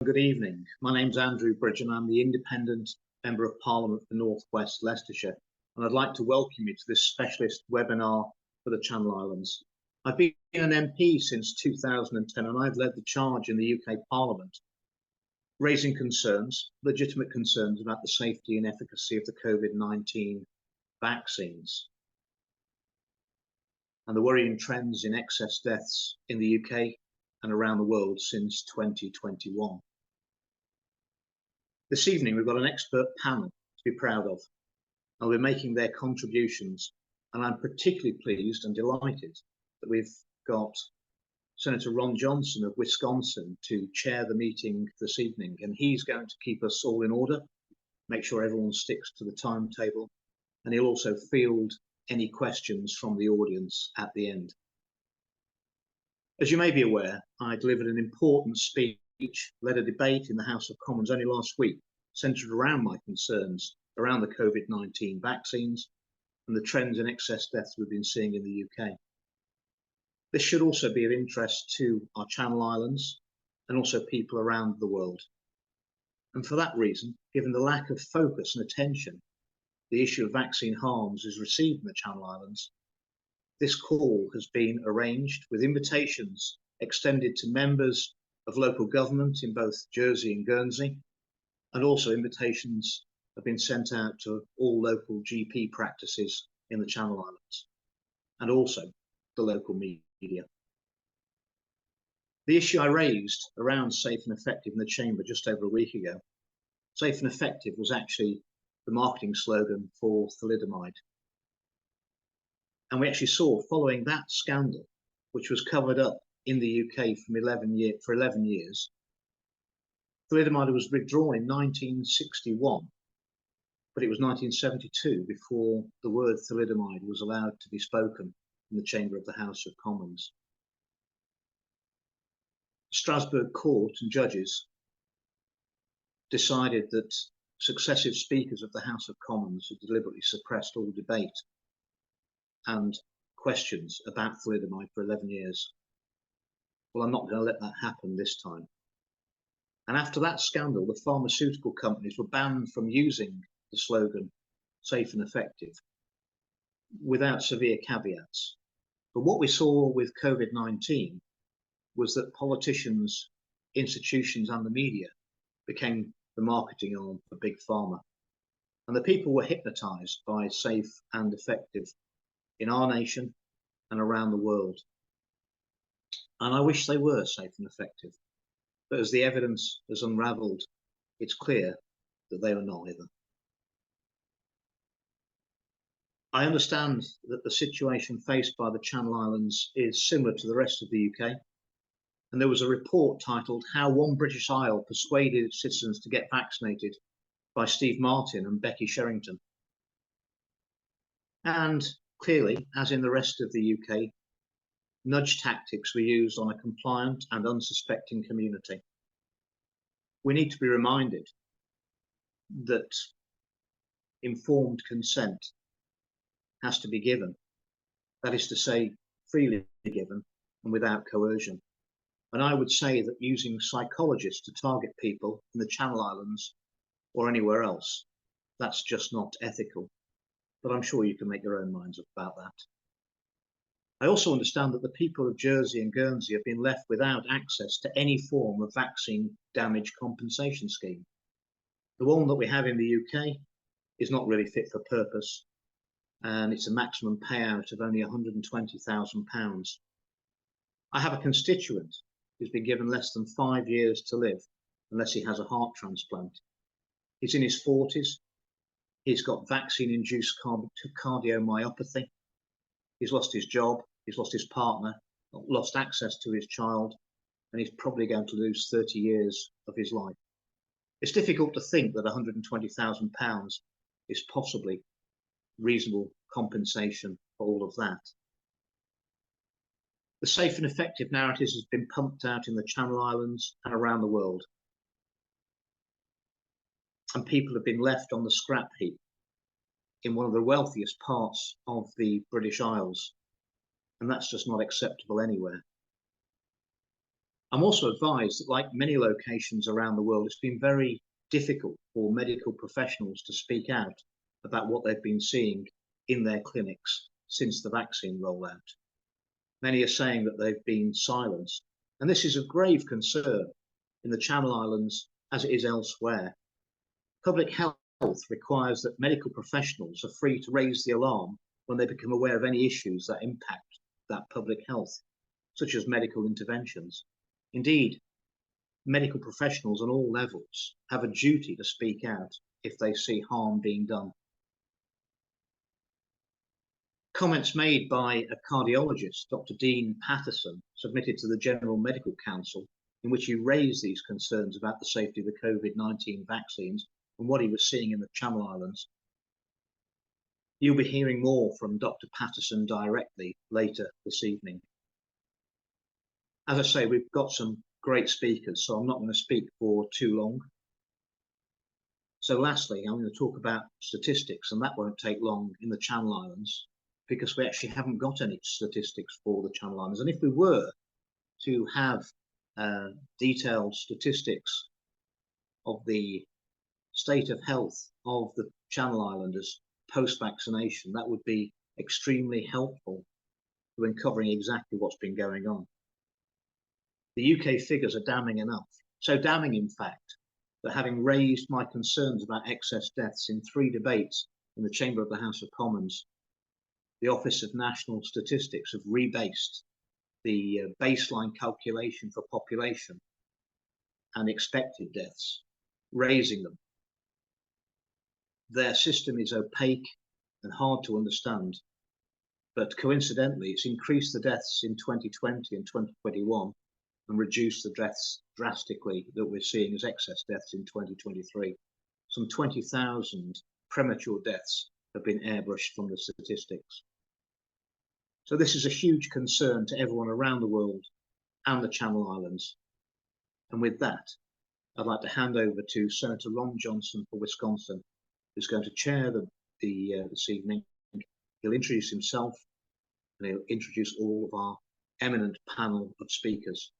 Good evening. My name's Andrew Bridgen. I'm the Independent Member of Parliament for North West Leicestershire, and I'd like to welcome you to this specialist webinar for the Channel Islands. I've been an MP since 2010, and I've led the charge in the UK Parliament, raising concerns, legitimate concerns about the safety and efficacy of the COVID-19 vaccines and the worrying trends in excess deaths in the UK and around the world since 2021. This evening, we've got an expert panel to be proud of, and we're making their contributions. And I'm particularly pleased and delighted that we've got Senator Ron Johnson of Wisconsin to chair the meeting this evening. And he's going to keep us all in order, make sure everyone sticks to the timetable, and he'll also field any questions from the audience at the end. As you may be aware, I delivered an important speech, led a debate in the House of Commons only last week, centred around my concerns around the COVID-19 vaccines and the trends in excess deaths we've been seeing in the UK. This should also be of interest to our Channel Islands and also people around the world. And for that reason, given the lack of focus and attention the issue of vaccine harms is received in the Channel Islands, this call has been arranged with invitations extended to members of local government in both Jersey and Guernsey, and also invitations have been sent out to all local GP practices in the Channel Islands, and also the local media. The issue I raised around safe and effective in the Chamber just over a week ago, safe and effective was actually the marketing slogan for thalidomide. And we actually saw, following that scandal, which was covered up in the UK for 11 years, thalidomide was withdrawn in 1961, but it was 1972 before the word thalidomide was allowed to be spoken in the chamber of the House of Commons. Strasbourg Court and judges decided that successive speakers of the House of Commons had deliberately suppressed all debate and questions about thalidomide for 11 years. Well, I'm not going to let that happen this time. And after that scandal, the pharmaceutical companies were banned from using the slogan safe and effective without severe caveats. But what we saw with COVID-19 was that politicians, institutions and the media became the marketing arm for Big Pharma. And the people were hypnotized by safe and effective in our nation and around the world. And I wish they were safe and effective. But as the evidence has unravelled, it's clear that they are neither. I understand that the situation faced by the Channel Islands is similar to the rest of the UK. And there was a report titled "How One British Isle Persuaded Its Citizens to Get Vaccinated" by Steve Martin and Becky Sherrington. And clearly, as in the rest of the UK, nudge tactics were used on a compliant and unsuspecting community. We need to be reminded that informed consent has to be given. That is to say, freely given and without coercion. And I would say that using psychologists to target people in the Channel Islands or anywhere else, that's just not ethical. But I'm sure you can make your own minds up about that. I also understand that the people of Jersey and Guernsey have been left without access to any form of vaccine damage compensation scheme. The one that we have in the UK is not really fit for purpose, and it's a maximum payout of only £120,000. I have a constituent who's been given less than 5 years to live unless he has a heart transplant. He's in his 40s. He's got vaccine-induced cardiomyopathy. He's lost his job. He's lost his partner, lost access to his child, and he's probably going to lose 30 years of his life. It's difficult to think that £120,000 is possibly reasonable compensation for all of that. The safe and effective narrative has been pumped out in the Channel Islands and around the world. And people have been left on the scrap heap in one of the wealthiest parts of the British Isles. And that's just not acceptable anywhere. I'm also advised that, like many locations around the world, it's been very difficult for medical professionals to speak out about what they've been seeing in their clinics since the vaccine rollout. Many are saying that they've been silenced, and this is of grave concern in the Channel Islands as it is elsewhere. Public health requires that medical professionals are free to raise the alarm when they become aware of any issues that impact that public health, such as medical interventions. Indeed, medical professionals on all levels have a duty to speak out if they see harm being done. Comments made by a cardiologist, Dr. Dean Patterson, submitted to the General Medical Council, in which he raised these concerns about the safety of the COVID-19 vaccines and what he was seeing in the Channel Islands. You'll be hearing more from Dr. Patterson directly later this evening. As I say, we've got some great speakers, so I'm not going to speak for too long. So lastly, I'm going to talk about statistics, and that won't take long in the Channel Islands, because we actually haven't got any statistics for the Channel Islands. And if we were to have detailed statistics of the state of health of the Channel Islanders post-vaccination, that would be extremely helpful to uncovering exactly what's been going on. The UK figures are damning enough, so damning in fact that, having raised my concerns about excess deaths in 3 debates in the Chamber of the House of Commons, the Office of National Statistics have rebased the baseline calculation for population and expected deaths, raising them. Their system is opaque and hard to understand, but coincidentally it's increased the deaths in 2020 and 2021 and reduced the deaths drastically that we're seeing as excess deaths in 2023. Some 20,000 premature deaths have been airbrushed from the statistics. So this is a huge concern to everyone around the world and the Channel Islands. And with that, I'd like to hand over to Senator Ron Johnson for Wisconsin, who's going to chair this evening. He'll introduce himself and he'll introduce all of our eminent panel of speakers.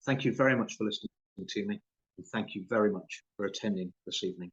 Thank you very much for listening to me, and thank you very much for attending this evening.